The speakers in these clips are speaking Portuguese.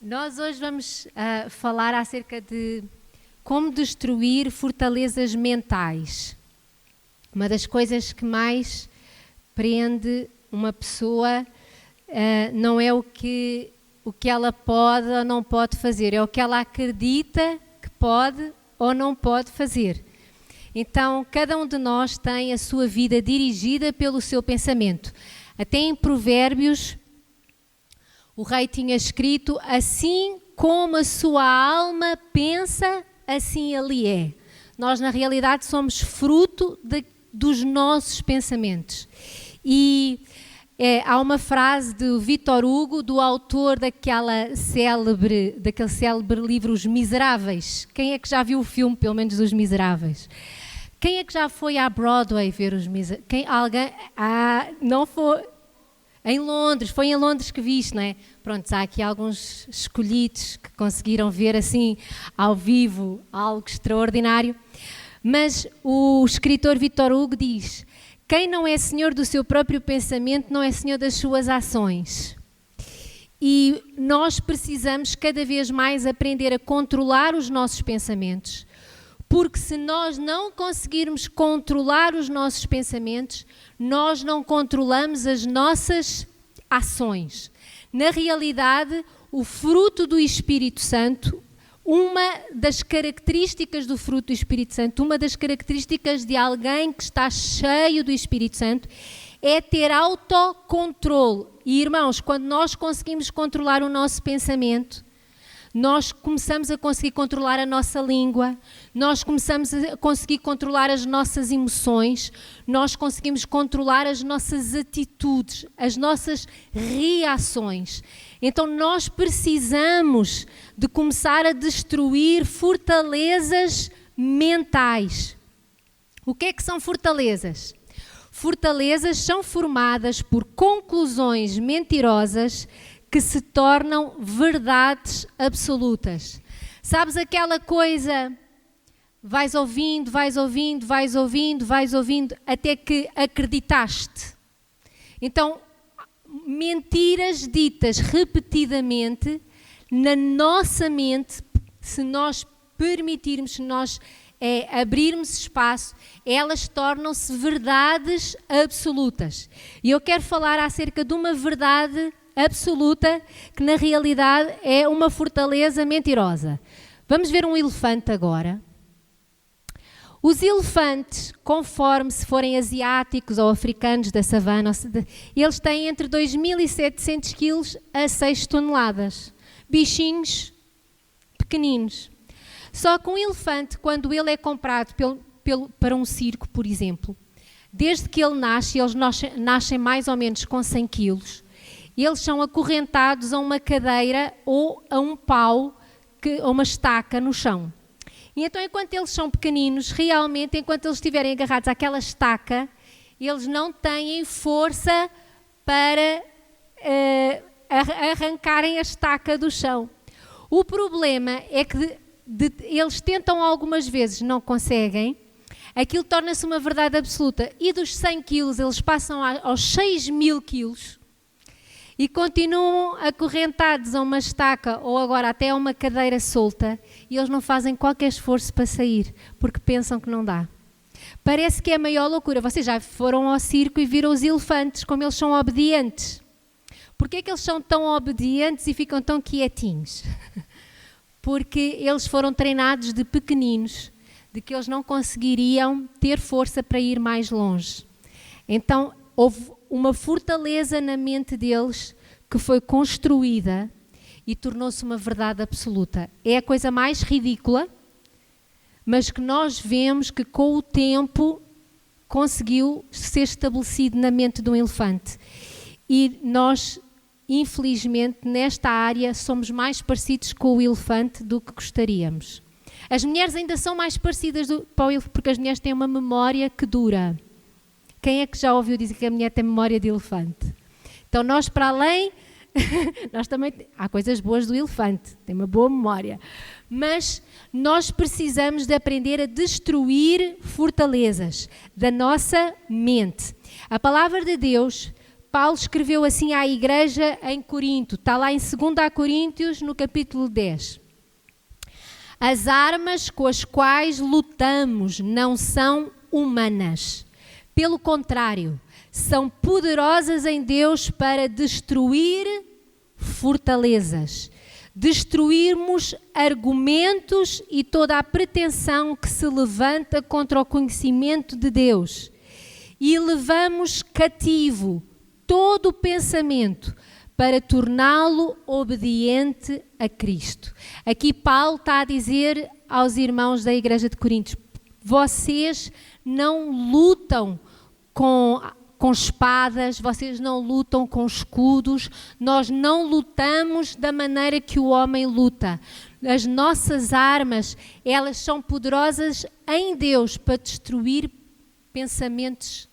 Nós hoje vamos falar acerca de como destruir fortalezas mentais. Uma das coisas que mais prende uma pessoa não é o que ela pode ou não pode fazer, é o que ela acredita que pode ou não pode fazer. Então, cada um de nós tem a sua vida dirigida pelo seu pensamento. Até em Provérbios, o rei tinha escrito: assim como a sua alma pensa, assim ele é. Nós, na realidade, somos fruto dos nossos pensamentos. E há uma frase de Victor Hugo, do autor daquele célebre livro Os Miseráveis. Quem é que já viu o filme, pelo menos, dos Miseráveis? Quem é que já foi à Broadway ver Os Miseráveis? Alguém? Não foi... Em Londres, foi em Londres que viste, não é? Pronto, há aqui alguns escolhidos que conseguiram ver assim, ao vivo, algo extraordinário. Mas o escritor Victor Hugo diz: quem não é senhor do seu próprio pensamento não é senhor das suas ações. E nós precisamos cada vez mais aprender a controlar os nossos pensamentos, porque se nós não conseguirmos controlar os nossos pensamentos, nós não controlamos as nossas ações. Na realidade, o fruto do Espírito Santo, uma das características do fruto do Espírito Santo, uma das características de alguém que está cheio do Espírito Santo, é ter autocontrole. E, irmãos, quando nós conseguimos controlar o nosso pensamento, nós começamos a conseguir controlar a nossa língua, nós começamos a conseguir controlar as nossas emoções, nós conseguimos controlar as nossas atitudes, as nossas reações. Então nós precisamos de começar a destruir fortalezas mentais. O que é que são fortalezas? Fortalezas são formadas por conclusões mentirosas que se tornam verdades absolutas. Sabes aquela coisa, vais ouvindo, até que acreditaste. Então, mentiras ditas repetidamente na nossa mente, se nós permitirmos, se nós abrirmos espaço, elas tornam-se verdades absolutas. E eu quero falar acerca de uma verdade absoluta, que na realidade é uma fortaleza mentirosa. Vamos ver um elefante agora. Os elefantes, conforme se forem asiáticos ou africanos da savana, eles têm entre 2.700 quilos a 6 toneladas. Bichinhos pequeninos. Só que um elefante, quando ele é comprado para um circo, por exemplo, desde que ele nasce, eles nascem mais ou menos com 100 quilos, eles são acorrentados a uma cadeira ou a um pau, a uma estaca no chão. E então, enquanto eles são pequeninos, realmente, enquanto eles estiverem agarrados àquela estaca, eles não têm força para arrancarem a estaca do chão. O problema é que eles tentam algumas vezes, não conseguem, aquilo torna-se uma verdade absoluta. E dos 100 quilos, eles passam aos 6.000 quilos, e continuam acorrentados a uma estaca ou agora até a uma cadeira solta, e eles não fazem qualquer esforço para sair, porque pensam que não dá. Parece que é a maior loucura. Vocês já foram ao circo e viram os elefantes, como eles são obedientes. Porquê é que eles são tão obedientes e ficam tão quietinhos? Porque eles foram treinados de pequeninos, de que eles não conseguiriam ter força para ir mais longe. Então, houve uma fortaleza na mente deles que foi construída e tornou-se uma verdade absoluta. É a coisa mais ridícula, mas que nós vemos que com o tempo conseguiu ser estabelecido na mente de um elefante. E nós, infelizmente, nesta área somos mais parecidos com o elefante do que gostaríamos. As mulheres ainda são mais parecidas para o elefante, porque as mulheres têm uma memória que dura. Quem é que já ouviu dizer que a mulher tem memória de elefante? Então nós, para além, nós também, há coisas boas do elefante, tem uma boa memória, mas nós precisamos de aprender a destruir fortalezas da nossa mente. A palavra de Deus Paulo escreveu assim à igreja em Corinto, está lá em 2 Coríntios, no capítulo 10. As armas com as quais lutamos não são humanas. Pelo contrário, são poderosas em Deus para destruir fortalezas, destruirmos argumentos e toda a pretensão que se levanta contra o conhecimento de Deus. E levamos cativo todo o pensamento para torná-lo obediente a Cristo. Aqui Paulo está a dizer aos irmãos da igreja de Corinto: vocês não lutam com espadas, vocês não lutam com escudos, nós não lutamos da maneira que o homem luta. As nossas armas, elas são poderosas em Deus para destruir pensamentos,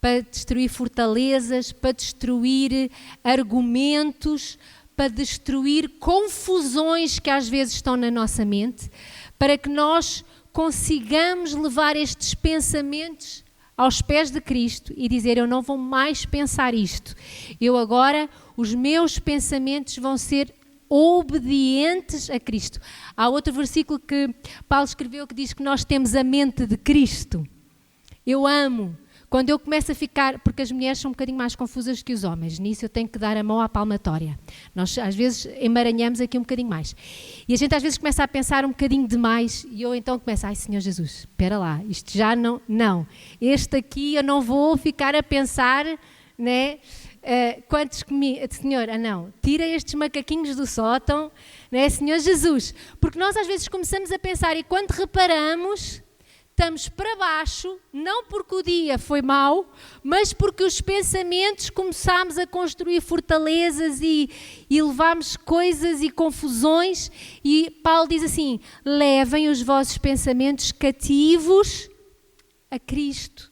para destruir fortalezas, para destruir argumentos, para destruir confusões que às vezes estão na nossa mente, para que nós consigamos levar estes pensamentos aos pés de Cristo e dizer: eu não vou mais pensar isto. Eu agora, os meus pensamentos vão ser obedientes a Cristo. Há outro versículo que Paulo escreveu que diz que nós temos a mente de Cristo. Eu amo. Quando eu começo a ficar, porque as mulheres são um bocadinho mais confusas que os homens, nisso eu tenho que dar a mão à palmatória. Nós às vezes emaranhamos aqui um bocadinho mais. E a gente às vezes começa a pensar um bocadinho demais e eu então começo: ai Senhor Jesus, espera lá, isto já não. Este aqui eu não vou ficar a pensar, né? Senhor, não, tira estes macaquinhos do sótão, né, Senhor Jesus. Porque nós às vezes começamos a pensar e quando reparamos, estamos para baixo, não porque o dia foi mau, mas porque os pensamentos começámos a construir fortalezas e levámos coisas e confusões. E Paulo diz assim: levem os vossos pensamentos cativos a Cristo,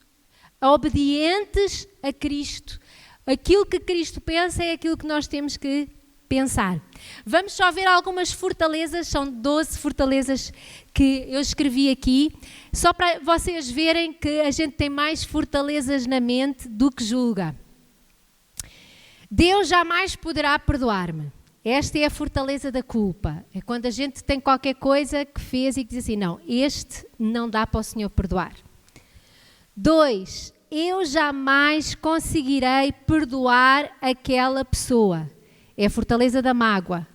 obedientes a Cristo. Aquilo que Cristo pensa é aquilo que nós temos que pensar. Vamos só ver algumas fortalezas, são 12 fortalezas que eu escrevi aqui, só para vocês verem que a gente tem mais fortalezas na mente do que julga. Deus jamais poderá perdoar-me. Esta é a fortaleza da culpa. É quando a gente tem qualquer coisa que fez e que diz assim: não, este não dá para o Senhor perdoar. 2. Eu jamais conseguirei perdoar aquela pessoa. É a fortaleza da mágoa.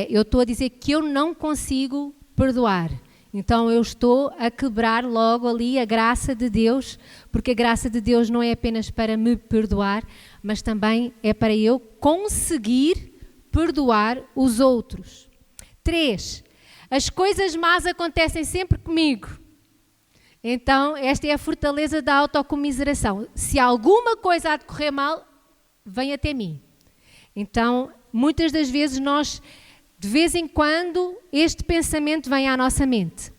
Eu estou a dizer que eu não consigo perdoar. Então eu estou a quebrar logo ali a graça de Deus, porque a graça de Deus não é apenas para me perdoar, mas também é para eu conseguir perdoar os outros. 3. As coisas más acontecem sempre comigo. Então, esta é a fortaleza da autocomiseração. Se alguma coisa há de correr mal, vem até mim. Então, muitas das vezes nós, de vez em quando, este pensamento vem à nossa mente.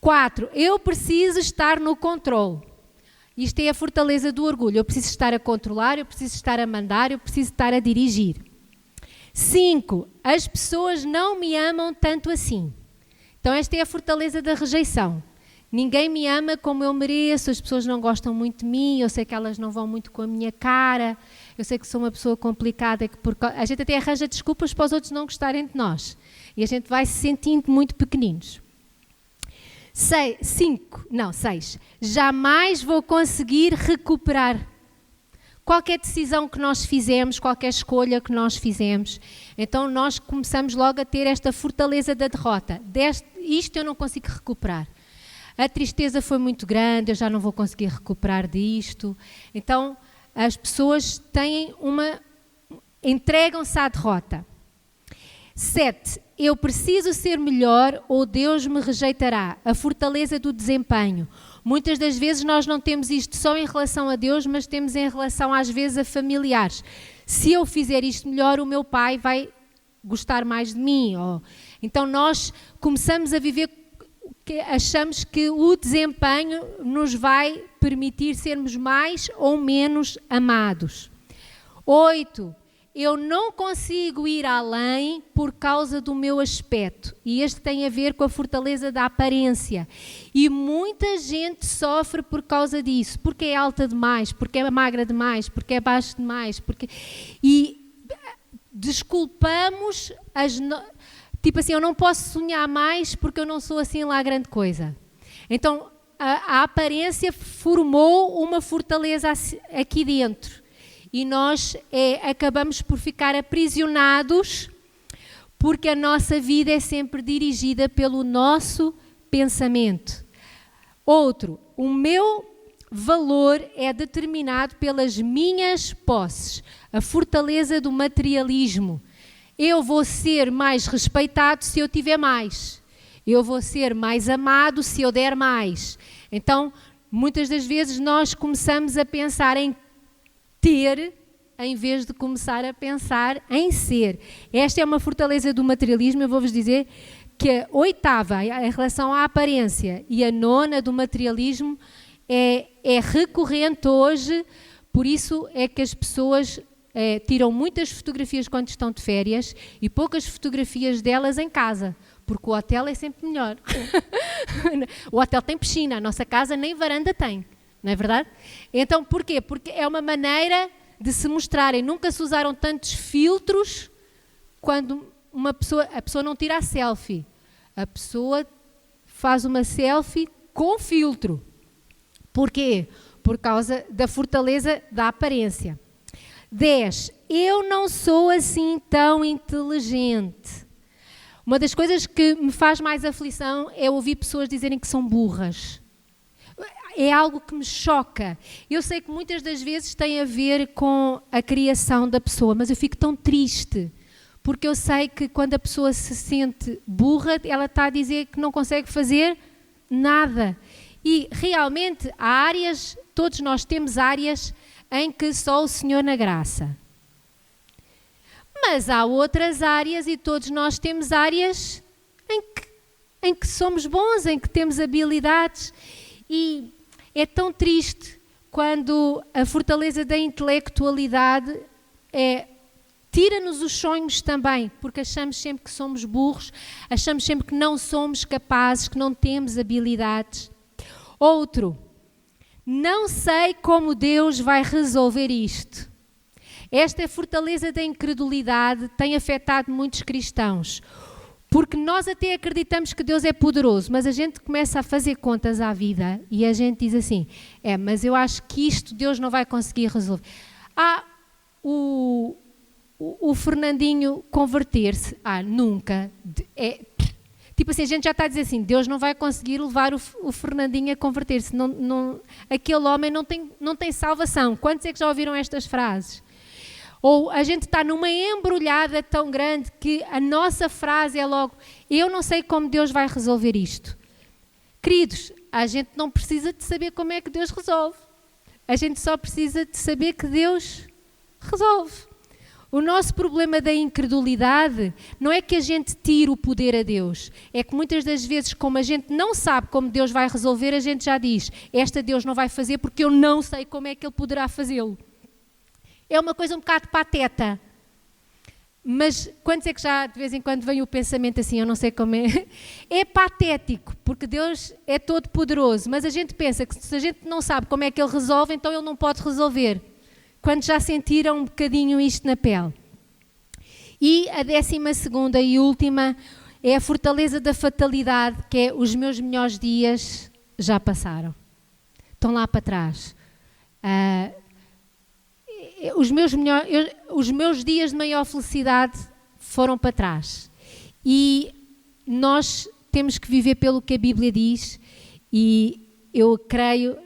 4. Eu preciso estar no controle. Isto é a fortaleza do orgulho. Eu preciso estar a controlar, eu preciso estar a mandar, eu preciso estar a dirigir. 5. As pessoas não me amam tanto assim. Então, esta é a fortaleza da rejeição. Ninguém me ama como eu mereço, as pessoas não gostam muito de mim, eu sei que elas não vão muito com a minha cara, eu sei que sou uma pessoa complicada, a gente até arranja desculpas para os outros não gostarem de nós. E a gente vai se sentindo muito pequeninos. 6. Jamais vou conseguir recuperar qualquer decisão que nós fizemos, qualquer escolha que nós fizemos. Então nós começamos logo a ter esta fortaleza da derrota. Isto eu não consigo recuperar. A tristeza foi muito grande, eu já não vou conseguir recuperar disto. Então, as pessoas entregam-se à derrota. 7. Eu preciso ser melhor ou Deus me rejeitará. A fortaleza do desempenho. Muitas das vezes nós não temos isto só em relação a Deus, mas temos em relação às vezes a familiares. Se eu fizer isto melhor, o meu pai vai gostar mais de mim. Então nós começamos a viver que achamos que o desempenho nos vai permitir sermos mais ou menos amados. 8. eu não consigo ir além por causa do meu aspecto. E este tem a ver com a fortaleza da aparência. E muita gente sofre por causa disso. Porque é alta demais, porque é magra demais, porque é baixa demais. E desculpamos tipo assim, eu não posso sonhar mais porque eu não sou assim lá grande coisa. Então, a aparência formou uma fortaleza aqui dentro. E nós acabamos por ficar aprisionados porque a nossa vida é sempre dirigida pelo nosso pensamento. Outro, o meu valor é determinado pelas minhas posses, a fortaleza do materialismo. Eu vou ser mais respeitado se eu tiver mais. Eu vou ser mais amado se eu der mais. Então, muitas das vezes nós começamos a pensar em ter, em vez de começar a pensar em ser. Esta é uma fortaleza do materialismo. Eu vou-vos dizer que a 8ª, em relação à aparência, e a 9ª do materialismo é recorrente hoje. Por isso é que as pessoas tiram muitas fotografias quando estão de férias e poucas fotografias delas em casa, porque o hotel é sempre melhor. O hotel tem piscina, a nossa casa nem varanda tem. Não é verdade? Então, porquê? Porque é uma maneira de se mostrarem. Nunca se usaram tantos filtros quando a pessoa não tira a selfie. A pessoa faz uma selfie com filtro. Porquê? Por causa da fortaleza da aparência. 10. Eu não sou assim tão inteligente. Uma das coisas que me faz mais aflição é ouvir pessoas dizerem que são burras. É algo que me choca. Eu sei que muitas das vezes tem a ver com a criação da pessoa, mas eu fico tão triste, porque eu sei que quando a pessoa se sente burra, ela está a dizer que não consegue fazer nada. E realmente há áreas, todos nós temos áreas em que só o Senhor na graça. Mas há outras áreas e todos nós temos áreas em que somos bons, em que temos habilidades. E é tão triste quando a fortaleza da intelectualidade tira-nos os sonhos também, porque achamos sempre que somos burros, achamos sempre que não somos capazes, que não temos habilidades. Outro, não sei como Deus vai resolver isto. Esta fortaleza da incredulidade tem afetado muitos cristãos. Porque nós até acreditamos que Deus é poderoso, mas a gente começa a fazer contas à vida e a gente diz assim, mas eu acho que isto Deus não vai conseguir resolver. O Fernandinho converter-se, nunca. Tipo assim, a gente já está a dizer assim, Deus não vai conseguir levar o Fernandinho a converter-se. Aquele homem não tem salvação. Quantos é que já ouviram estas frases? Ou a gente está numa embrulhada tão grande que a nossa frase é logo, eu não sei como Deus vai resolver isto. Queridos, a gente não precisa de saber como é que Deus resolve. A gente só precisa de saber que Deus resolve. O nosso problema da incredulidade não é que a gente tire o poder a Deus. É que muitas das vezes, como a gente não sabe como Deus vai resolver, a gente já diz, esta Deus não vai fazer porque eu não sei como é que Ele poderá fazê-lo. É uma coisa um bocado pateta, mas quantos é que já de vez em quando vem o pensamento assim, eu não sei como é, é patético, porque Deus é todo poderoso, mas a gente pensa que se a gente não sabe como é que Ele resolve, então Ele não pode resolver. Quantos já sentiram um bocadinho isto na pele? E a 12ª e última é a fortaleza da fatalidade, que é os meus melhores dias já passaram. Estão lá para trás. Os meus dias de maior felicidade foram para trás. E nós temos que viver pelo que a Bíblia diz, e eu creio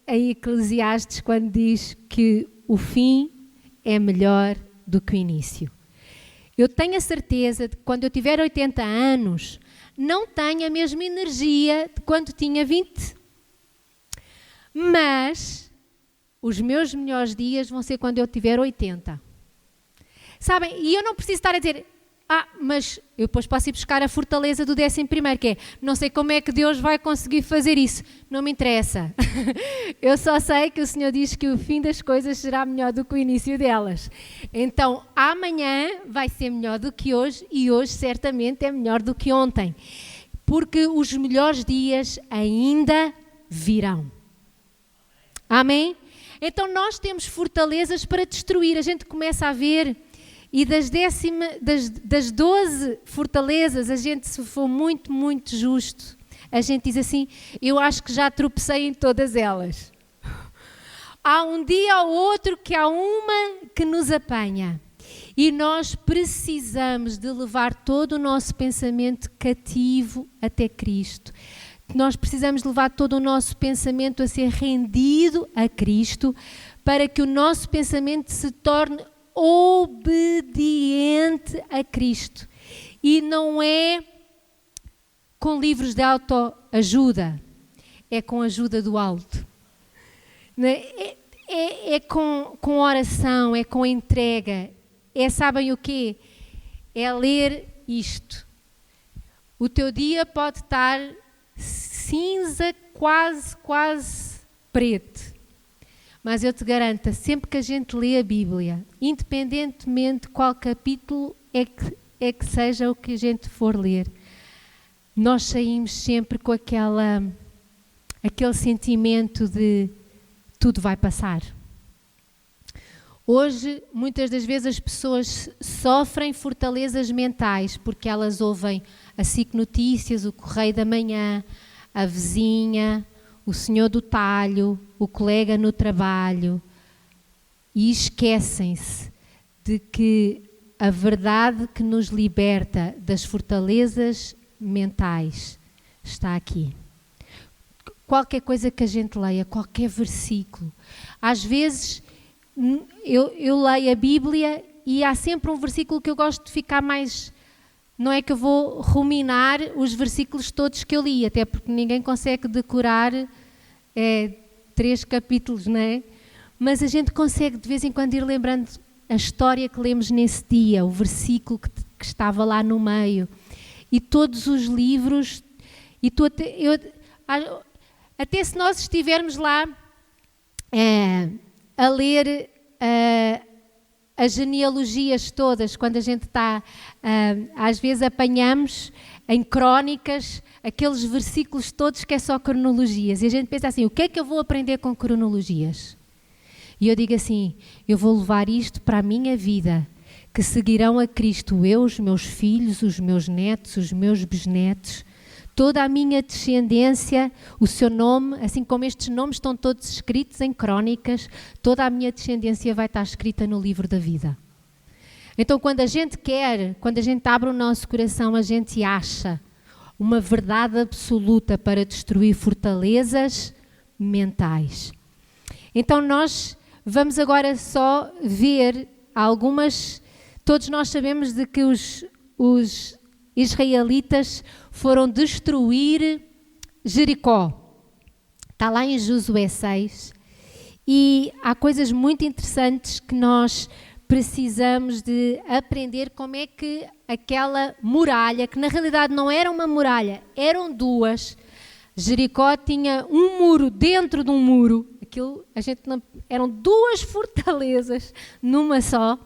em Eclesiastes quando diz que o fim é melhor do que o início. Eu tenho a certeza de que quando eu tiver 80 anos, não tenho a mesma energia de quando tinha 20. Mas os meus melhores dias vão ser quando eu tiver 80. Sabem? E eu não preciso estar a dizer, mas eu depois posso ir buscar a fortaleza do 11º, que é, não sei como é que Deus vai conseguir fazer isso. Não me interessa. Eu só sei que o Senhor diz que o fim das coisas será melhor do que o início delas. Então, amanhã vai ser melhor do que hoje e hoje certamente é melhor do que ontem. Porque os melhores dias ainda virão. Amém? Então, nós temos fortalezas para destruir. A gente começa a ver... E das 12 fortalezas, a gente, se for muito, muito justo, a gente diz assim, eu acho que já tropecei em todas elas. Há um dia ou outro que há uma que nos apanha. E nós precisamos de levar todo o nosso pensamento cativo até Cristo. Nós precisamos de levar todo o nosso pensamento a ser rendido a Cristo, para que o nosso pensamento se torne obediente a Cristo. E não é com livros de autoajuda, é com a ajuda do alto. É com oração, é com entrega. Sabem o quê? É ler isto. O teu dia pode estar cinza, quase preto. Mas eu te garanto, sempre que a gente lê a Bíblia, independentemente de qual capítulo é que seja o que a gente for ler, nós saímos sempre com aquele sentimento de tudo vai passar. Hoje, muitas das vezes as pessoas sofrem fortalezas mentais porque elas ouvem a SIC Notícias, o Correio da Manhã, a vizinha, o senhor do talho, o colega no trabalho, e esquecem-se de que a verdade que nos liberta das fortalezas mentais está aqui. Qualquer coisa que a gente leia, qualquer versículo. Às vezes eu leio a Bíblia e há sempre um versículo que eu gosto de ficar mais... Não é que eu vou ruminar os versículos todos que eu li, até porque ninguém consegue decorar 3 capítulos, não é? Mas a gente consegue de vez em quando ir lembrando a história que lemos nesse dia, o versículo que estava lá no meio. E todos os livros, até se nós estivermos lá a ler as genealogias todas, quando a gente está, às vezes apanhamos em crónicas aqueles versículos todos que é só cronologias, e a gente pensa assim, o que é que eu vou aprender com cronologias? E eu digo assim, eu vou levar isto para a minha vida, que seguirão a Cristo eu, os meus filhos, os meus netos, os meus bisnetos, toda a minha descendência, o seu nome, assim como estes nomes estão todos escritos em crónicas, toda a minha descendência vai estar escrita no livro da vida. Então, quando a gente abre o nosso coração, a gente acha uma verdade absoluta para destruir fortalezas mentais. Então, nós vamos agora só ver algumas... Todos nós sabemos de que os israelitas foram destruir Jericó. Está lá em Josué 6. E há coisas muito interessantes que nós precisamos de aprender como é que aquela muralha, que na realidade não era uma muralha, eram duas. Jericó tinha um muro dentro de um muro. Eram duas fortalezas numa só.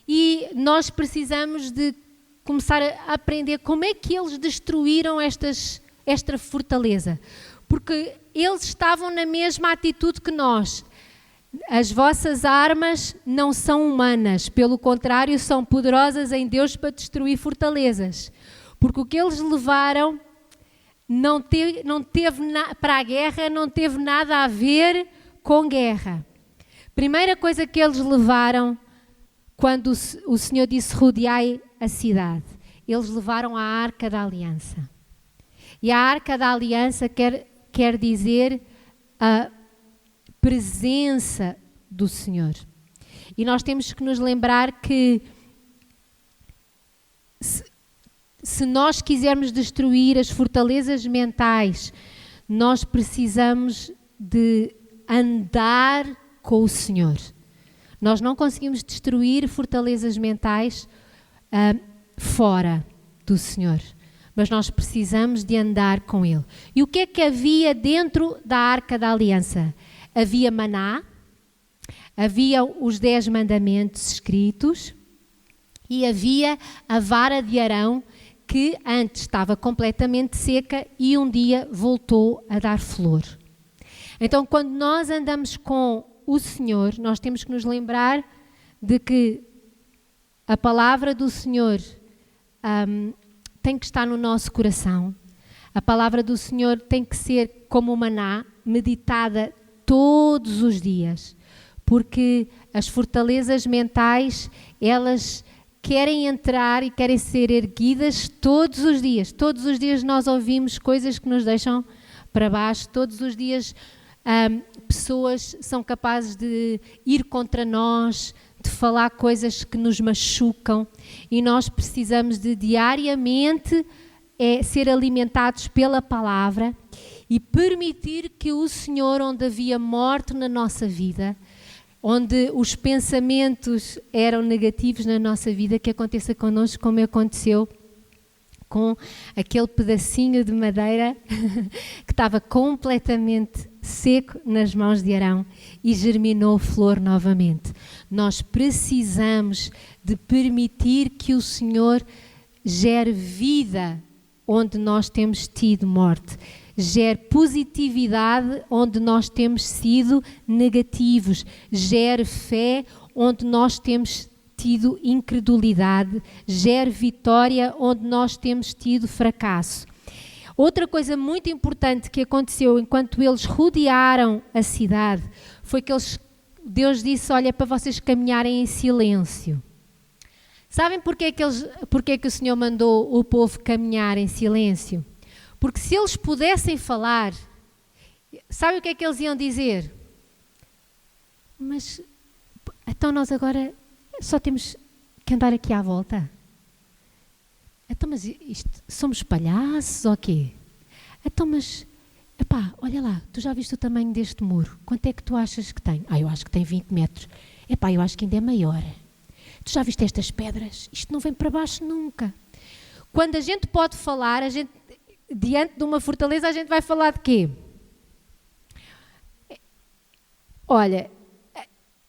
E nós precisamos de começar a aprender como é que eles destruíram esta fortaleza. Porque eles estavam na mesma atitude que nós. As vossas armas não são humanas, pelo contrário, são poderosas em Deus para destruir fortalezas. Porque o que eles levaram para a guerra não teve nada a ver com guerra. Primeira coisa que eles levaram, quando o Senhor disse rodeai a cidade, eles levaram a Arca da Aliança. E a Arca da Aliança quer dizer a presença do Senhor. E nós temos que nos lembrar que se nós quisermos destruir as fortalezas mentais, nós precisamos de andar com o Senhor. Nós não conseguimos destruir fortalezas mentais fora do Senhor, mas nós precisamos de andar com Ele. E o que é que havia dentro da Arca da Aliança? Havia maná, havia os 10 mandamentos escritos e havia a vara de Arão, que antes estava completamente seca e um dia voltou a dar flor. Então, quando nós andamos com o Senhor, nós temos que nos lembrar de que a palavra do Senhor tem que estar no nosso coração. A palavra do Senhor tem que ser como o maná, meditada todos os dias, porque as fortalezas mentais, elas querem entrar e querem ser erguidas todos os dias. Todos os dias nós ouvimos coisas que nos deixam para baixo, todos os dias pessoas são capazes de ir contra nós, de falar coisas que nos machucam, e nós precisamos de diariamente ser alimentados pela palavra e permitir que o Senhor, onde havia morte na nossa vida, onde os pensamentos eram negativos na nossa vida, que aconteça connosco como aconteceu com aquele pedacinho de madeira que estava completamente seco nas mãos de Arão e germinou flor novamente. Nós precisamos de permitir que o Senhor gere vida onde nós temos tido morte, gere positividade onde nós temos sido negativos, gere fé onde nós temos tido incredulidade, gere vitória onde nós temos tido fracasso. Outra coisa muito importante que aconteceu enquanto eles rodearam a cidade foi que Deus disse, olha, para vocês caminharem em silêncio. Sabem porque é que o Senhor mandou o povo caminhar em silêncio? Porque se eles pudessem falar, sabe o que é que eles iam dizer? Mas, então nós agora só temos que andar aqui à volta? Então, mas somos palhaços ou quê? Então, mas, epá, olha lá, tu já viste o tamanho deste muro? Quanto é que tu achas que tem? Eu acho que tem 20 metros. Epá, eu acho que ainda é maior. Tu já viste estas pedras? Isto não vem para baixo nunca. Quando a gente pode falar, diante de uma fortaleza, a gente vai falar de quê? Olha,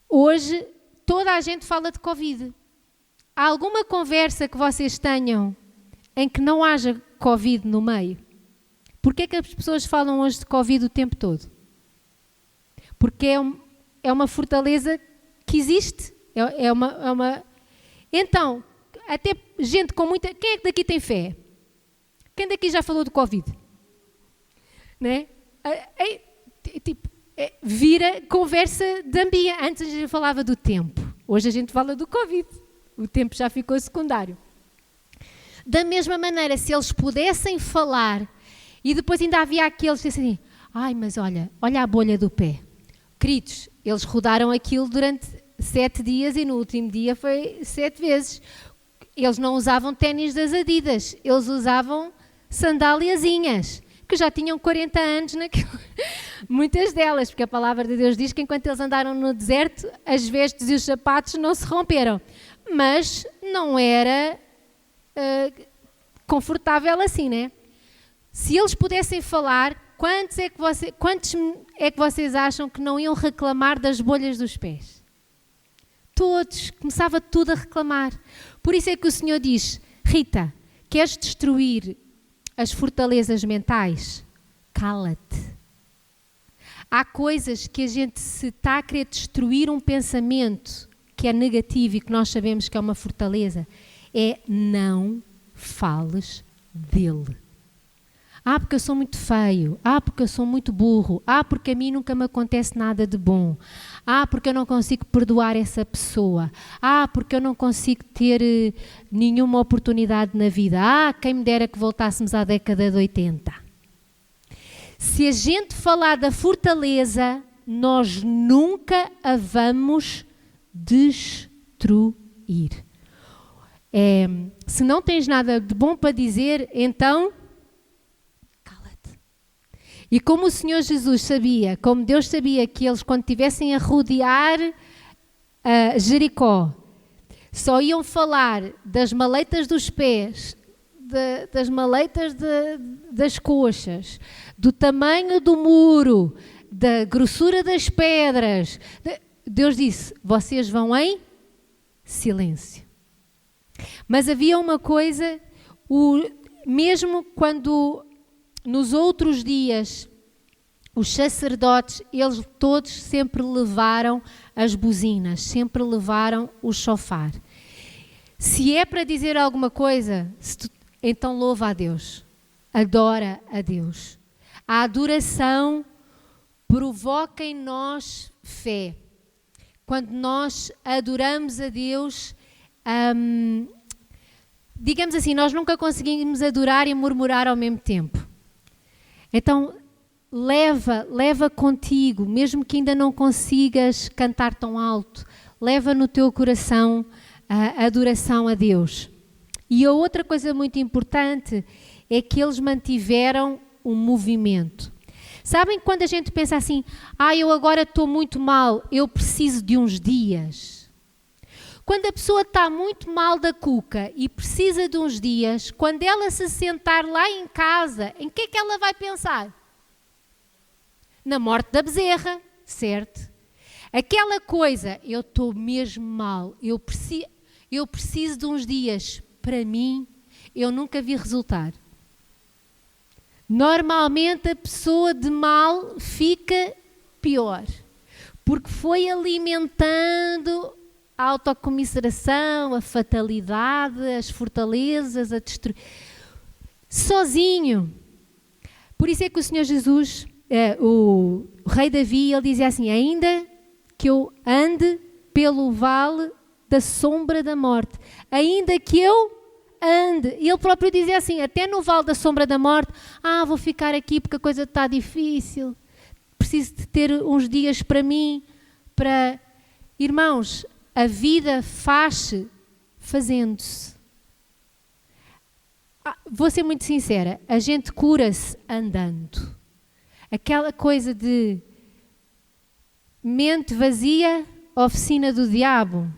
hoje toda a gente fala de Covid. Há alguma conversa que vocês tenham em que não haja Covid no meio? Porquê é que as pessoas falam hoje de Covid o tempo todo? Porque é uma fortaleza que existe. Então, até gente com muita... Quem é que daqui tem fé? Quem daqui já falou de Covid? Né? Vira conversa de ambiente. Antes a gente falava do tempo. Hoje a gente fala do Covid. O tempo já ficou secundário. Da mesma maneira, se eles pudessem falar, e depois ainda havia aqueles que assim, ai, mas olha a bolha do pé. Queridos, eles rodaram aquilo durante 7 dias e no último dia foi 7 vezes. Eles não usavam ténis das Adidas, eles usavam sandáliazinhas, que já tinham 40 anos naquilo. Muitas delas, porque a palavra de Deus diz que enquanto eles andaram no deserto, as vestes e os sapatos não se romperam. Mas não era confortável assim, né? Se eles pudessem falar, quantos é que vocês acham que não iam reclamar das bolhas dos pés? Todos, começava tudo a reclamar. Por isso é que o Senhor diz, Rita, queres destruir as fortalezas mentais? Cala-te. Há coisas que a gente, se está a querer destruir um pensamento que é negativo e que nós sabemos que é uma fortaleza, é não fales dele. Porque eu sou muito feio. Porque eu sou muito burro. Porque a mim nunca me acontece nada de bom. Porque eu não consigo perdoar essa pessoa. Porque eu não consigo ter nenhuma oportunidade na vida. Quem me dera que voltássemos à década de 80. Se a gente falar da fortaleza, nós nunca a vamos destruir. Se não tens nada de bom para dizer, então cala-te. E como o Senhor Jesus sabia, como Deus sabia que eles, quando estivessem a rodear Jericó, só iam falar das maleitas dos pés, das maleitas das coxas, do tamanho do muro, da grossura das pedras. Deus disse, vocês vão em silêncio. Mas havia uma coisa, mesmo quando nos outros dias os sacerdotes, eles todos sempre levaram as buzinas, sempre levaram o chofar. Se é para dizer alguma coisa, então louva a Deus, adora a Deus. A adoração provoca em nós fé. Quando nós adoramos a Deus, digamos assim, nós nunca conseguimos adorar e murmurar ao mesmo tempo. Então, leva contigo, mesmo que ainda não consigas cantar tão alto, leva no teu coração a adoração a Deus. E a outra coisa muito importante é que eles mantiveram um movimento. Sabem quando a gente pensa assim, eu agora estou muito mal, eu preciso de uns dias. Quando a pessoa está muito mal da cuca e precisa de uns dias, quando ela se sentar lá em casa, em que é que ela vai pensar? Na morte da bezerra, certo? Aquela coisa, eu estou mesmo mal, eu preciso de uns dias. Para mim, eu nunca vi resultar. Normalmente a pessoa de mal fica pior, porque foi alimentando a autocomiseração, a fatalidade, as fortalezas, a destruição, sozinho. Por isso é que o Senhor Jesus, o rei Davi, ele dizia assim, ainda que eu ande pelo vale da sombra da morte, ainda que eu ande, e ele próprio dizia assim, até no vale da sombra da morte, vou ficar aqui porque a coisa está difícil, preciso de ter uns dias para mim, para... Irmãos, a vida faz-se fazendo-se. Vou ser muito sincera, a gente cura-se andando. Aquela coisa de mente vazia, oficina do diabo,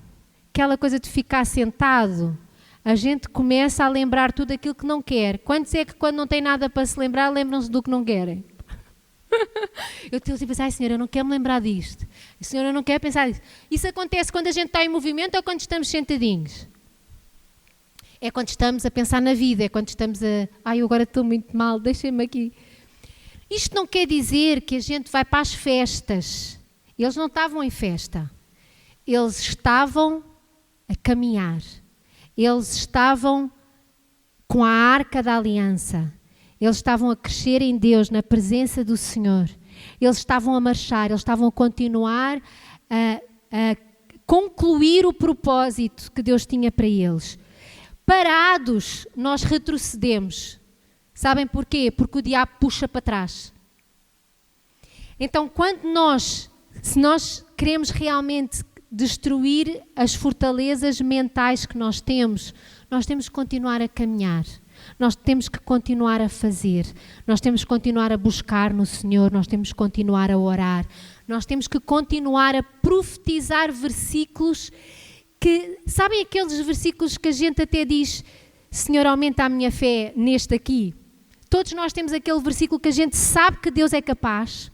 aquela coisa de ficar sentado, a gente começa a lembrar tudo aquilo que não quer. Quantos é que quando não tem nada para se lembrar, lembram-se do que não querem? Eu tenho tipo assim, Senhor, eu não quero me lembrar disto. Senhor, eu não quero pensar nisso. Isso acontece quando a gente está em movimento ou quando estamos sentadinhos? É quando estamos a pensar na vida, é quando estamos eu agora estou muito mal, deixem-me aqui. Isto não quer dizer que a gente vai para as festas. Eles não estavam em festa. Eles estavam a caminhar. Eles estavam com a arca da aliança. Eles estavam a crescer em Deus, na presença do Senhor. Eles estavam a marchar, eles estavam a continuar a concluir o propósito que Deus tinha para eles. Parados, nós retrocedemos. Sabem porquê? Porque o diabo puxa para trás. Então, se nós queremos realmente destruir as fortalezas mentais que nós temos que continuar a caminhar. Nós temos que continuar a fazer, nós temos que continuar a buscar no Senhor, nós temos que continuar a orar, nós temos que continuar a profetizar versículos que, sabem aqueles versículos que a gente até diz, Senhor, aumenta a minha fé neste aqui? Todos nós temos aquele versículo que a gente sabe que Deus é capaz,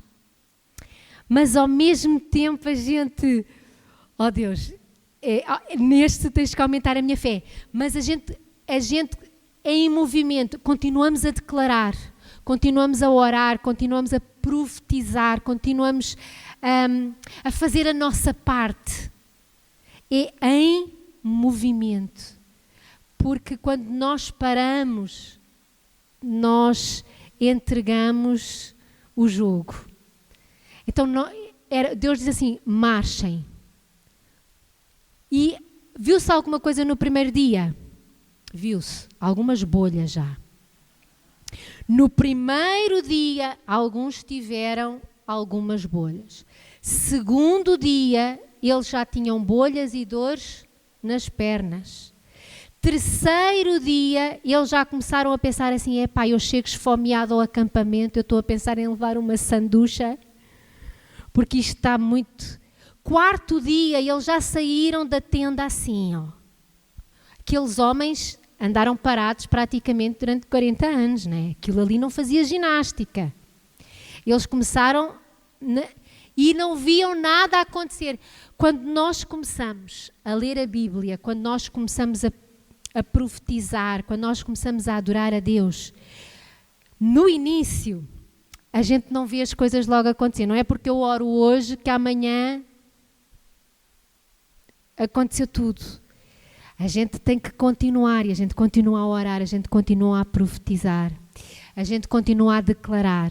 mas ao mesmo tempo a gente, Deus, neste tens que aumentar a minha fé, mas a gente em movimento, continuamos a declarar, continuamos a orar, continuamos a profetizar, continuamos a fazer a nossa parte. É em movimento. Porque quando nós paramos, nós entregamos o jogo. Então Deus diz assim, marchem. E viu-se alguma coisa no primeiro dia? Viu-se algumas bolhas já. No primeiro dia, alguns tiveram algumas bolhas. Segundo dia, eles já tinham bolhas e dores nas pernas. Terceiro dia, eles já começaram a pensar assim, eu chego esfomeado ao acampamento, eu estou a pensar em levar uma sanducha, porque isto está muito... Quarto dia, eles já saíram da tenda assim, aqueles homens andaram parados praticamente durante 40 anos, né? Aquilo ali não fazia ginástica. Eles começaram e não viam nada a acontecer. Quando nós começamos a ler a Bíblia, quando nós começamos a profetizar, quando nós começamos a adorar a Deus, no início, a gente não vê as coisas logo acontecer. Não é porque eu oro hoje que amanhã aconteceu tudo. A gente tem que continuar, e a gente continua a orar, a gente continua a profetizar, a gente continua a declarar.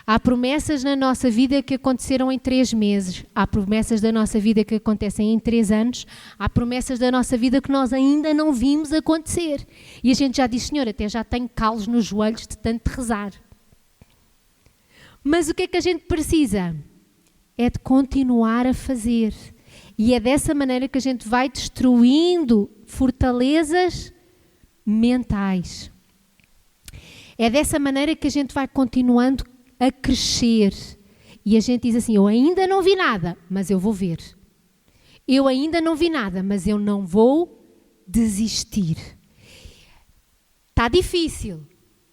Há promessas na nossa vida que aconteceram em 3 meses, há promessas da nossa vida que acontecem em 3 anos, há promessas da nossa vida que nós ainda não vimos acontecer. E a gente já diz, Senhor, até já tenho calos nos joelhos de tanto rezar. Mas o que é que a gente precisa? É de continuar a fazer. E é dessa maneira que a gente vai destruindo fortalezas mentais. É dessa maneira que a gente vai continuando a crescer. E a gente diz assim, eu ainda não vi nada, mas eu vou ver. Eu ainda não vi nada, mas eu não vou desistir. Está difícil.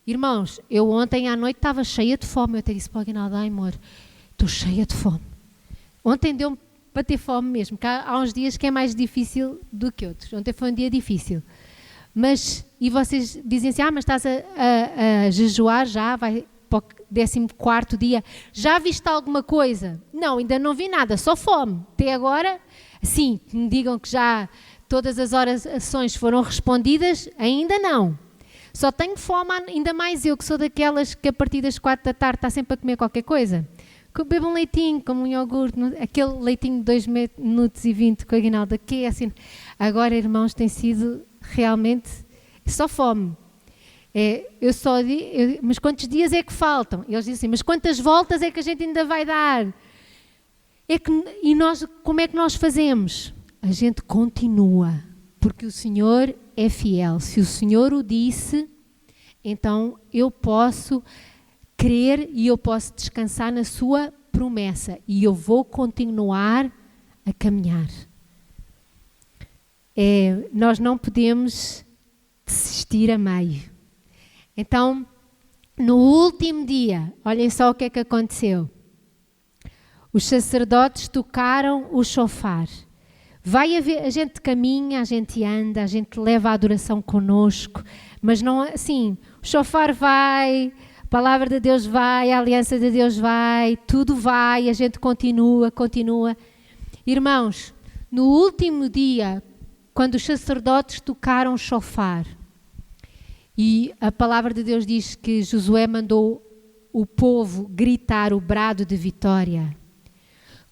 Irmãos, eu ontem à noite estava cheia de fome. Eu até disse para o Aguinaldo, amor, estou cheia de fome. Ontem deu-me para ter fome mesmo, que há uns dias que é mais difícil do que outros. Ontem foi um dia difícil. Mas, e vocês dizem assim, mas estás a jejuar já, vai para o 14º dia. Já viste alguma coisa? Não, ainda não vi nada, só fome. Até agora, sim, me digam que já todas as orações foram respondidas, ainda não. Só tenho fome, ainda mais eu, que sou daquelas que a partir das 4 da tarde está sempre a comer qualquer coisa. Bebo um leitinho, como um iogurte, aquele leitinho de 2 minutos e 20 com a Aguinaldo, que é assim. Agora, irmãos, tem sido realmente só fome. Eu só digo, mas quantos dias é que faltam? E eles dizem assim, mas quantas voltas é que a gente ainda vai dar? E nós, como é que nós fazemos? A gente continua, porque o Senhor é fiel. Se o Senhor o disse, então eu posso crer e eu posso descansar na sua promessa e eu vou continuar a caminhar. Nós não podemos desistir a meio. Então, no último dia, olhem só o que é que aconteceu. Os sacerdotes tocaram o chofar. A gente caminha, a gente anda, a gente leva a adoração connosco, mas não assim, o chofar vai, a palavra de Deus vai, a aliança de Deus vai, tudo vai, a gente continua. Irmãos, no último dia, quando os sacerdotes tocaram o chofar, e a palavra de Deus diz que Josué mandou o povo gritar o brado de vitória.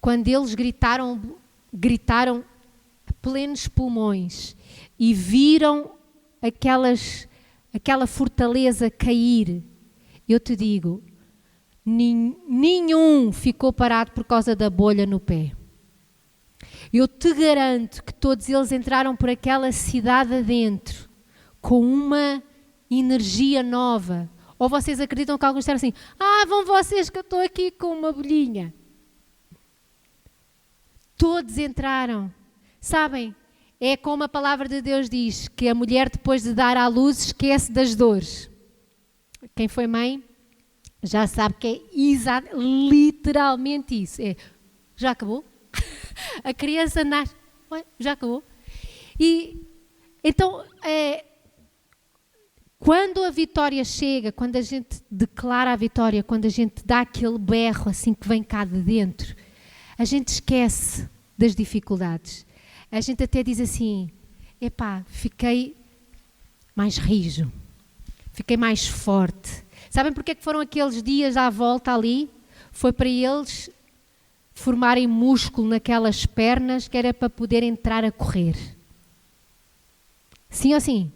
Quando eles gritaram a plenos pulmões e viram aquela fortaleza cair, eu te digo, nenhum ficou parado por causa da bolha no pé. Eu te garanto que todos eles entraram por aquela cidade adentro com uma energia nova. Ou vocês acreditam que alguns disseram assim, vão vocês que eu estou aqui com uma bolhinha. Todos entraram. Sabem, é como a palavra de Deus diz, que a mulher depois de dar à luz esquece das dores. Quem foi mãe já sabe que é literalmente isso. Já acabou? A criança nasce, já acabou. E então, quando a vitória chega, quando a gente declara a vitória, quando a gente dá aquele berro assim que vem cá de dentro, a gente esquece das dificuldades. A gente até diz assim, fiquei mais rijo, fiquei mais forte. Sabem porque é que foram aqueles dias à volta ali? Foi para eles formarem músculo naquelas pernas que era para poder entrar a correr. Sim ou sim?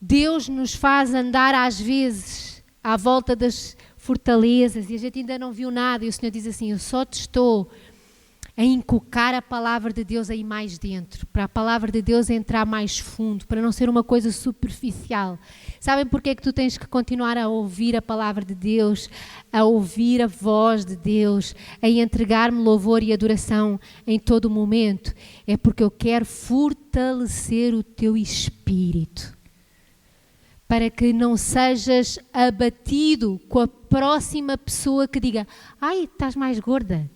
Deus nos faz andar às vezes à volta das fortalezas e a gente ainda não viu nada e o Senhor diz assim, eu só te estou a inculcar a palavra de Deus aí mais dentro, para a palavra de Deus entrar mais fundo, para não ser uma coisa superficial. Sabem porque é que tu tens que continuar a ouvir a palavra de Deus, a ouvir a voz de Deus, a entregar-me louvor e adoração em todo o momento? É porque eu quero fortalecer o teu espírito, para que não sejas abatido com a próxima pessoa que diga: ai, estás mais gorda.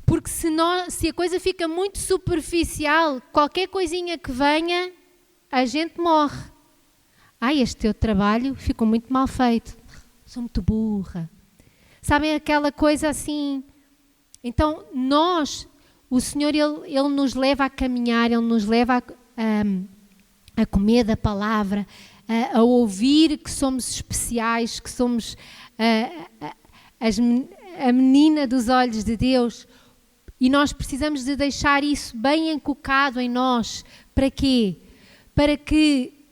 Porque se a coisa fica muito superficial, qualquer coisinha que venha, a gente morre. Ai, este teu trabalho ficou muito mal feito. Sou muito burra. Sabem aquela coisa assim? Então, o Senhor, Ele nos leva a caminhar, Ele nos leva a comer da palavra, a ouvir que somos especiais, que somos a menina dos olhos de Deus. E nós precisamos de deixar isso bem encucado em nós. Para quê? Para que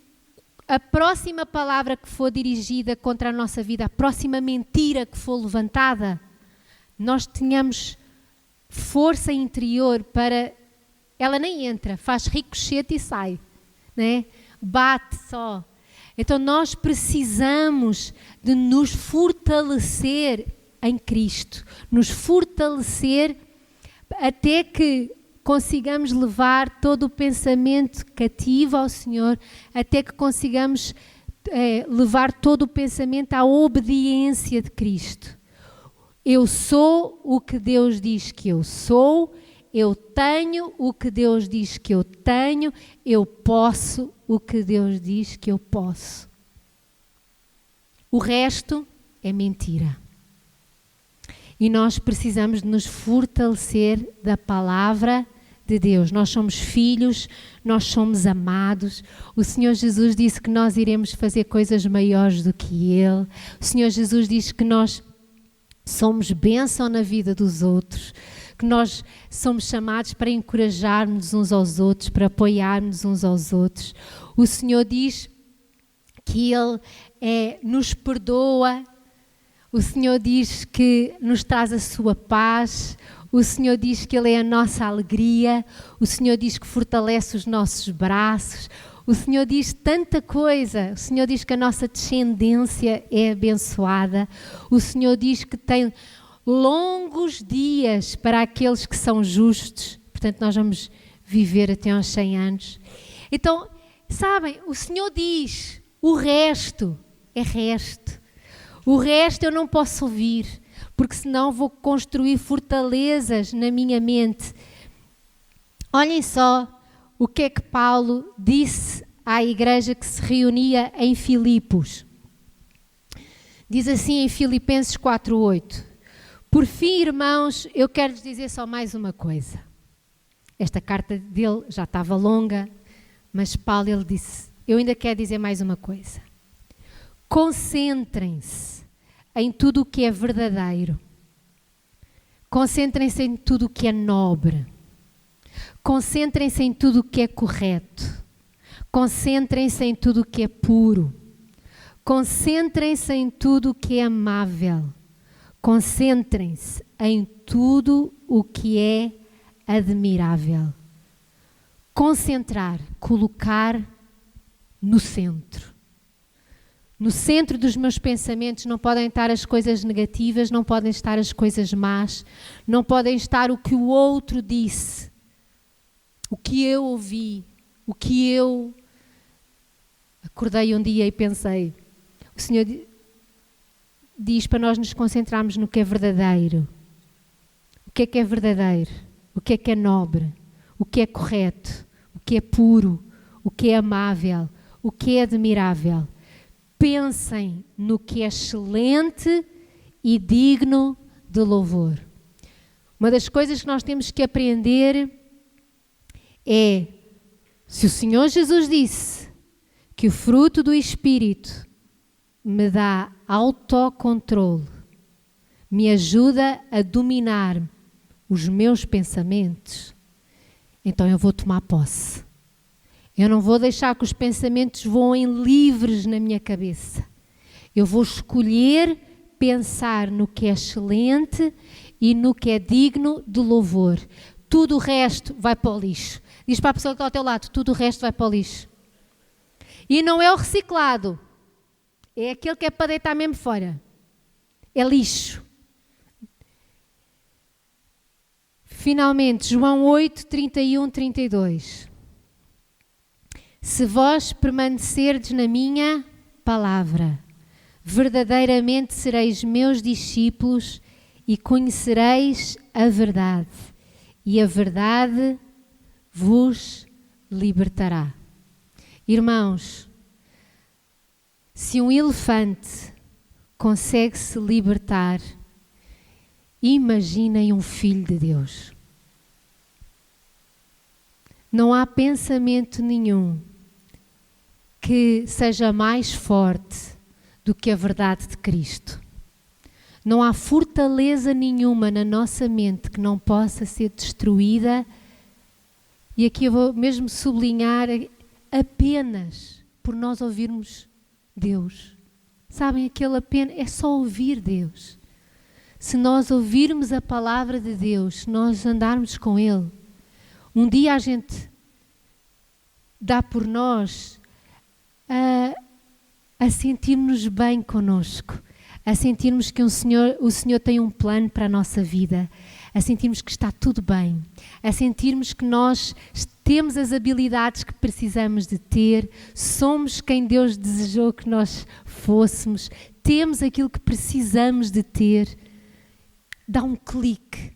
a próxima palavra que for dirigida contra a nossa vida, a próxima mentira que for levantada, nós tenhamos força interior para... Ela nem entra, faz ricochete e sai, né? Bate só. Então nós precisamos de nos fortalecer em Cristo, nos fortalecer até que consigamos levar todo o pensamento cativo ao Senhor, até que consigamos levar todo o pensamento à obediência de Cristo. Eu sou o que Deus diz que eu sou, eu tenho o que Deus diz que eu tenho, eu posso o que Deus diz que eu posso. O resto é mentira. E nós precisamos de nos fortalecer da palavra de Deus. Nós somos filhos, nós somos amados. O Senhor Jesus disse que nós iremos fazer coisas maiores do que Ele. O Senhor Jesus diz que nós somos bênção na vida dos outros, que nós somos chamados para encorajarmos uns aos outros, para apoiarmos uns aos outros. O Senhor diz que Ele nos perdoa. O Senhor diz que nos traz a sua paz. O Senhor diz que Ele é a nossa alegria. O Senhor diz que fortalece os nossos braços. O Senhor diz tanta coisa. O Senhor diz que a nossa descendência é abençoada. O Senhor diz que tem longos dias para aqueles que são justos. Portanto, nós vamos viver até aos 100 anos. Então, sabem, o Senhor diz, o resto é resto. O resto eu não posso ouvir, porque senão vou construir fortalezas na minha mente. Olhem só o que é que Paulo disse à igreja que se reunia em Filipos. Diz assim em Filipenses 4:8: por fim, irmãos, eu quero-vos dizer só mais uma coisa. Esta carta dele já estava longa, mas Paulo ele disse, eu ainda quero dizer mais uma coisa. Concentrem-se em tudo o que é verdadeiro. Concentrem-se em tudo o que é nobre. Concentrem-se em tudo o que é correto. Concentrem-se em tudo o que é puro. Concentrem-se em tudo o que é amável. Concentrem-se em tudo o que é admirável. Concentrar, colocar no centro. No centro dos meus pensamentos não podem estar as coisas negativas, não podem estar as coisas más, não podem estar o que o outro disse, o que eu ouvi, o que eu acordei um dia e pensei. O Senhor diz para nós nos concentrarmos no que é verdadeiro. O que é verdadeiro? O que é nobre? O que é correto? O que é puro? O que é amável? O que é admirável? Pensem no que é excelente e digno de louvor. Uma das coisas que nós temos que aprender é, se o Senhor Jesus disse que o fruto do Espírito me dá autocontrole, me ajuda a dominar os meus pensamentos, então eu vou tomar posse. Eu não vou deixar que os pensamentos voem livres na minha cabeça. Eu vou escolher pensar no que é excelente, e no que é digno de louvor. Tudo o resto vai para o lixo. Diz para a pessoa que está ao teu lado, tudo o resto vai para o lixo. E não é o reciclado, é aquele que é para deitar mesmo fora. É lixo. Finalmente, João 8, 31, 32. Se vós permanecerdes na minha palavra, verdadeiramente sereis meus discípulos e conhecereis a verdade, e a verdade vos libertará. Irmãos, se um elefante consegue se libertar, imaginem um filho de Deus. Não há pensamento nenhum que seja mais forte do que a verdade de Cristo. Não há fortaleza nenhuma na nossa mente que não possa ser destruída, e aqui eu vou mesmo sublinhar, apenas por nós ouvirmos Deus. Sabem, aquele apenas, é só ouvir Deus. Se nós ouvirmos a palavra de Deus, se nós andarmos com Ele, um dia a gente dá por nós a sentirmos bem connosco, a sentirmos que o Senhor tem um plano para a nossa vida, a sentirmos que está tudo bem, a sentirmos que nós temos as habilidades que precisamos de ter, somos quem Deus desejou que nós fôssemos, temos aquilo que precisamos de ter. Dá um clique.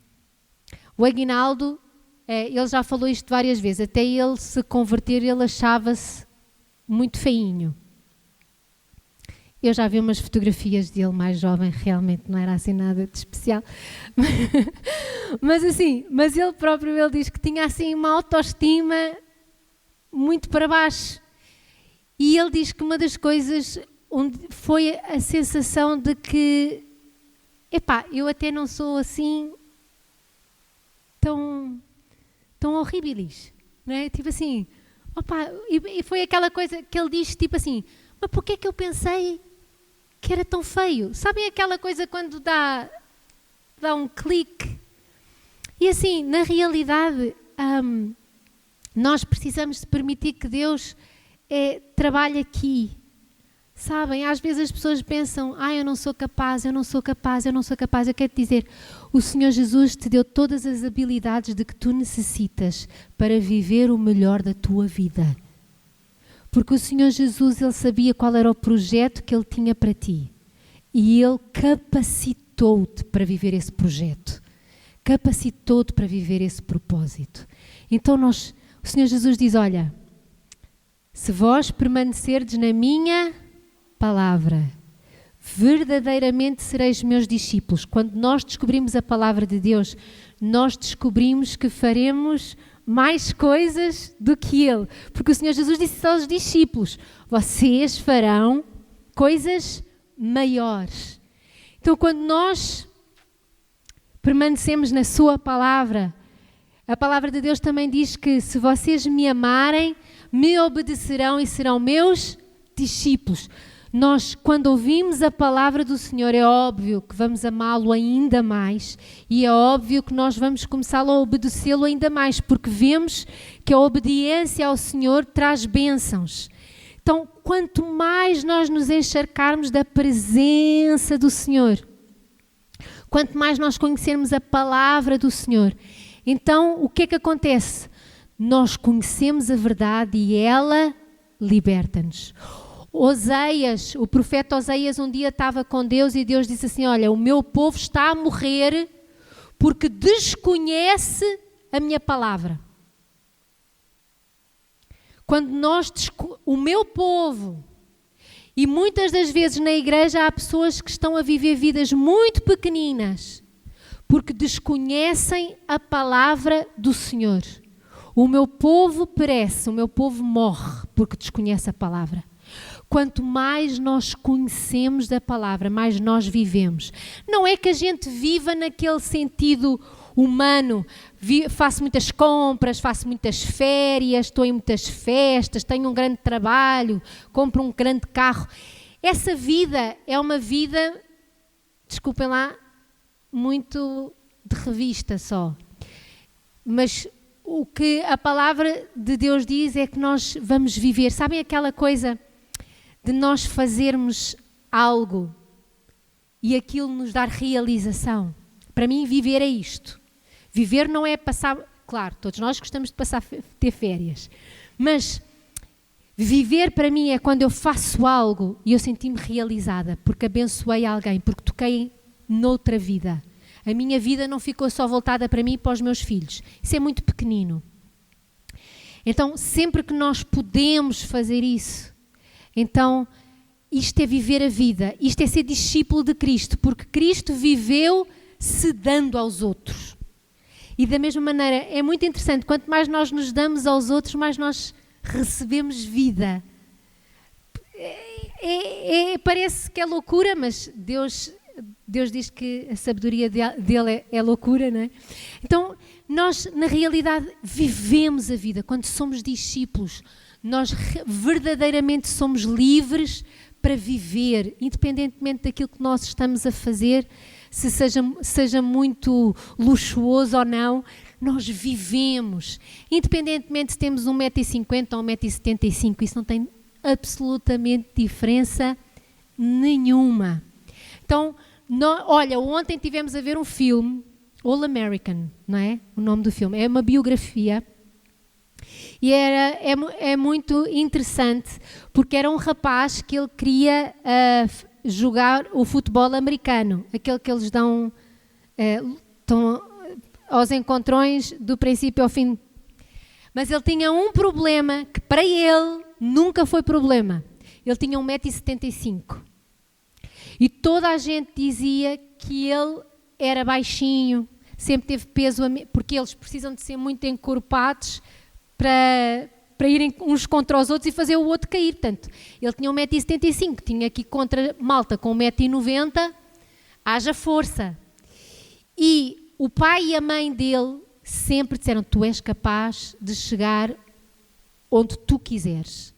O Aguinaldo, ele já falou isto várias vezes, até ele se converter, ele achava-se muito feinho. Eu já vi umas fotografias dele mais jovem, realmente não era assim nada de especial. Mas ele próprio, ele diz que tinha assim uma autoestima muito para baixo. E ele diz que uma das coisas foi a sensação de que, eu até não sou assim tão horríveis, não é? Tipo assim, e foi aquela coisa que ele diz, tipo assim, mas porquê é que eu pensei que era tão feio? Sabem aquela coisa quando dá um clique? E assim, na realidade, nós precisamos de permitir que Deus trabalhe aqui. Sabem, às vezes as pessoas pensam, eu não sou capaz. Eu quero te dizer, o Senhor Jesus te deu todas as habilidades de que tu necessitas para viver o melhor da tua vida. Porque o Senhor Jesus, Ele sabia qual era o projeto que Ele tinha para ti. E Ele capacitou-te para viver esse projeto. Capacitou-te para viver esse propósito. Então o Senhor Jesus diz, olha, se vós permanecerdes na minha palavra, verdadeiramente sereis meus discípulos. Quando nós descobrimos a palavra de Deus, nós descobrimos que faremos mais coisas do que Ele. Porque o Senhor Jesus disse aos discípulos, vocês farão coisas maiores. Então, quando nós permanecemos na sua palavra, a palavra de Deus também diz que se vocês me amarem, me obedecerão e serão meus discípulos. Nós, quando ouvimos a palavra do Senhor, é óbvio que vamos amá-lo ainda mais e é óbvio que nós vamos começar a obedecê-lo ainda mais, porque vemos que a obediência ao Senhor traz bênçãos. Então, quanto mais nós nos encharcarmos da presença do Senhor, quanto mais nós conhecermos a palavra do Senhor, então o que é que acontece? Nós conhecemos a verdade e ela liberta-nos. Oséias, o profeta Oséias um dia estava com Deus e Deus disse assim, olha, o meu povo está a morrer porque desconhece a minha palavra. Quando o meu povo, e muitas das vezes na igreja há pessoas que estão a viver vidas muito pequeninas porque desconhecem a palavra do Senhor. O meu povo perece, o meu povo morre porque desconhece a palavra. Quanto mais nós conhecemos da palavra, mais nós vivemos. Não é que a gente viva naquele sentido humano, faço muitas compras, faço muitas férias, estou em muitas festas, tenho um grande trabalho, compro um grande carro. Essa vida é uma vida, desculpem lá, muito de revista só. Mas o que a palavra de Deus diz é que nós vamos viver. Sabem aquela coisa de nós fazermos algo e aquilo nos dar realização? Para mim, viver é isto. Viver não é passar... Claro, todos nós gostamos de ter férias. Mas viver para mim é quando eu faço algo e eu senti-me realizada, porque abençoei alguém, porque toquei noutra vida. A minha vida não ficou só voltada para mim e para os meus filhos. Isso é muito pequenino. Então, sempre que nós podemos fazer isso, então, isto é viver a vida. Isto é ser discípulo de Cristo, porque Cristo viveu se dando aos outros. E da mesma maneira, é muito interessante, quanto mais nós nos damos aos outros, mais nós recebemos vida. Parece que é loucura, mas Deus diz que a sabedoria dele é loucura, não é? Então, nós, na realidade, vivemos a vida. Quando somos discípulos, nós verdadeiramente somos livres para viver, independentemente daquilo que nós estamos a fazer, se seja muito luxuoso ou não, nós vivemos. Independentemente se temos 1,50 m ou 1,75 m, isso não tem absolutamente diferença nenhuma. Então, olha, ontem tivemos a ver um filme, All American, não é? O nome do filme. É uma biografia e é muito interessante porque era um rapaz que ele queria jogar o futebol americano, aquele que eles dão aos encontrões do princípio ao fim. Mas ele tinha um problema que para ele nunca foi problema. Ele tinha 1,75 m. E toda a gente dizia que ele era baixinho, sempre teve peso, porque eles precisam de ser muito encorpados para irem uns contra os outros e fazer o outro cair. Portanto, ele tinha 1,75 m, tinha aqui contra malta com 1,90 m, haja força. E o pai e a mãe dele sempre disseram: tu és capaz de chegar onde tu quiseres.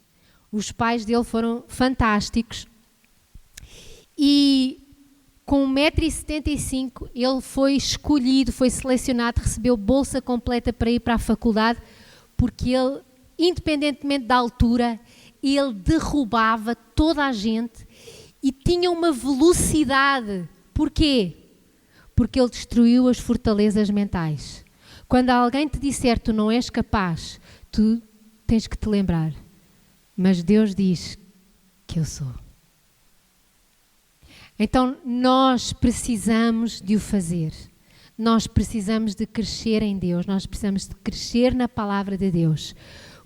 Os pais dele foram fantásticos. E com 1,75 m ele foi escolhido, foi selecionado, recebeu bolsa completa para ir para a faculdade, porque ele, independentemente da altura, ele derrubava toda a gente e tinha uma velocidade. Porquê? Porque ele destruiu as fortalezas mentais. Quando alguém te disser tu não és capaz, tu tens que te lembrar: mas Deus diz que eu sou. Então nós precisamos de o fazer. Nós precisamos de crescer em Deus. Nós precisamos de crescer na palavra de Deus.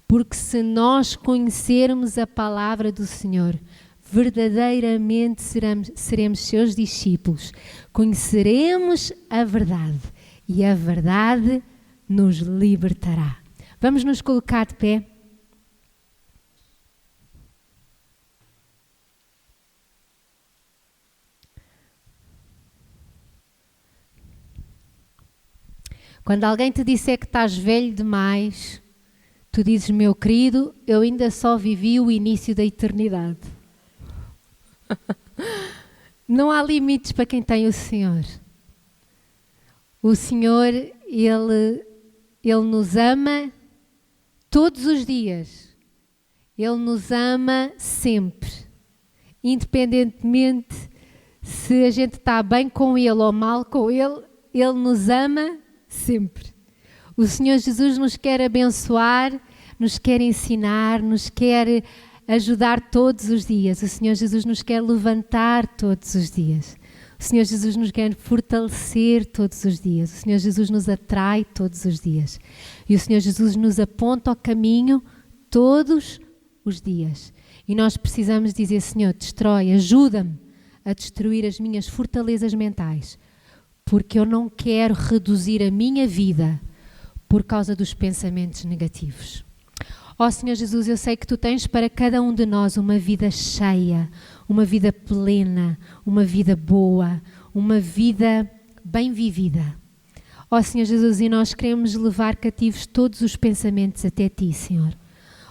Porque se nós conhecermos a palavra do Senhor, verdadeiramente seremos seus discípulos. Conheceremos a verdade e a verdade nos libertará. Vamos nos colocar de pé. Quando alguém te disser que estás velho demais, tu dizes: meu querido, eu ainda só vivi o início da eternidade. Não há limites para quem tem o Senhor. O Senhor, Ele nos ama todos os dias. Ele nos ama sempre. Independentemente se a gente está bem com Ele ou mal com Ele, Ele nos ama sempre. O Senhor Jesus nos quer abençoar, nos quer ensinar, nos quer ajudar todos os dias. O Senhor Jesus nos quer levantar todos os dias. O Senhor Jesus nos quer fortalecer todos os dias. O Senhor Jesus nos atrai todos os dias. E o Senhor Jesus nos aponta ao caminho todos os dias. E nós precisamos dizer: Senhor, destrói, ajuda-me a destruir as minhas fortalezas mentais, porque eu não quero reduzir a minha vida por causa dos pensamentos negativos. Ó Senhor Jesus, eu sei que Tu tens para cada um de nós uma vida cheia, uma vida plena, uma vida boa, uma vida bem vivida. Ó Senhor Jesus, e nós queremos levar cativos todos os pensamentos até Ti, Senhor.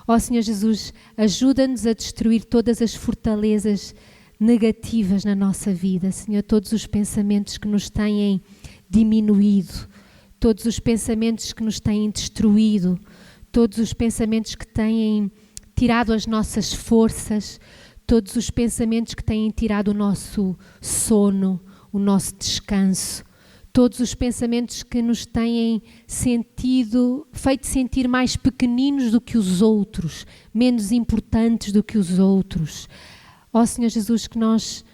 Ó Senhor Jesus, ajuda-nos a destruir todas as fortalezas negativas na nossa vida, Senhor, todos os pensamentos que nos têm diminuído, todos os pensamentos que nos têm destruído, todos os pensamentos que têm tirado as nossas forças, todos os pensamentos que têm tirado o nosso sono, o nosso descanso, todos os pensamentos que nos têm feito sentir mais pequeninos do que os outros, menos importantes do que os outros. Ó Senhor Jesus, que nós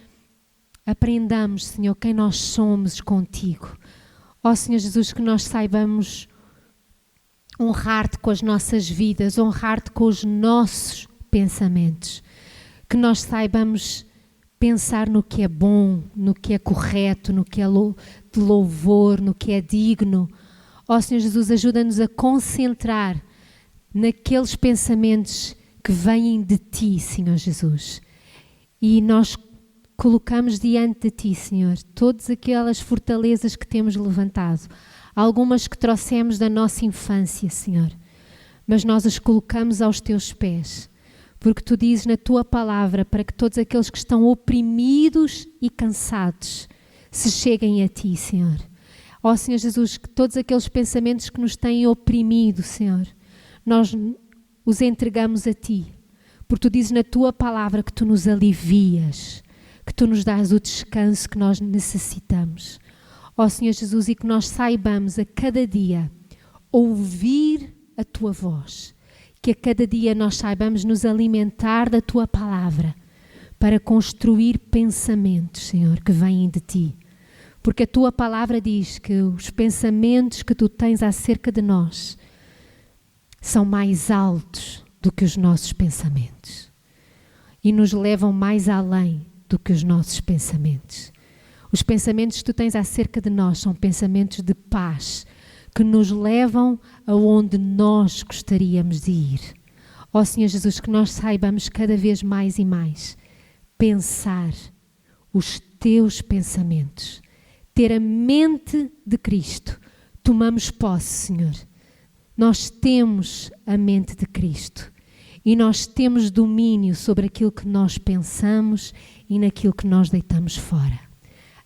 aprendamos, Senhor, quem nós somos contigo. Ó Senhor Jesus, que nós saibamos honrar-te com as nossas vidas, honrar-te com os nossos pensamentos. Que nós saibamos pensar no que é bom, no que é correto, no que é de louvor, no que é digno. Ó Senhor Jesus, ajuda-nos a concentrar naqueles pensamentos que vêm de Ti, Senhor Jesus. E nós colocamos diante de Ti, Senhor, todas aquelas fortalezas que temos levantado, algumas que trouxemos da nossa infância, Senhor, mas nós as colocamos aos Teus pés, porque Tu dizes na Tua palavra para que todos aqueles que estão oprimidos e cansados se cheguem a Ti, Senhor. Ó Senhor Jesus, que todos aqueles pensamentos que nos têm oprimido, Senhor, nós os entregamos a Ti, porque Tu dizes na Tua palavra que Tu nos alivias, que Tu nos dás o descanso que nós necessitamos. Ó Senhor Jesus, e que nós saibamos a cada dia ouvir a Tua voz, que a cada dia nós saibamos nos alimentar da Tua palavra para construir pensamentos, Senhor, que vêm de Ti. Porque a Tua palavra diz que os pensamentos que Tu tens acerca de nós são mais altos do que os nossos pensamentos e nos levam mais além do que os nossos pensamentos. Os pensamentos que Tu tens acerca de nós são pensamentos de paz, que nos levam aonde nós gostaríamos de ir. Ó Senhor Jesus, que nós saibamos cada vez mais e mais pensar os Teus pensamentos, ter a mente de Cristo. Tomamos posse, Senhor. Nós temos a mente de Cristo e nós temos domínio sobre aquilo que nós pensamos e naquilo que nós deitamos fora.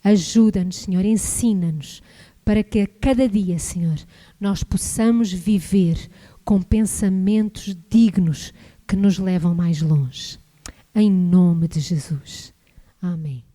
Ajuda-nos, Senhor, ensina-nos para que a cada dia, Senhor, nós possamos viver com pensamentos dignos que nos levam mais longe. Em nome de Jesus. Amém.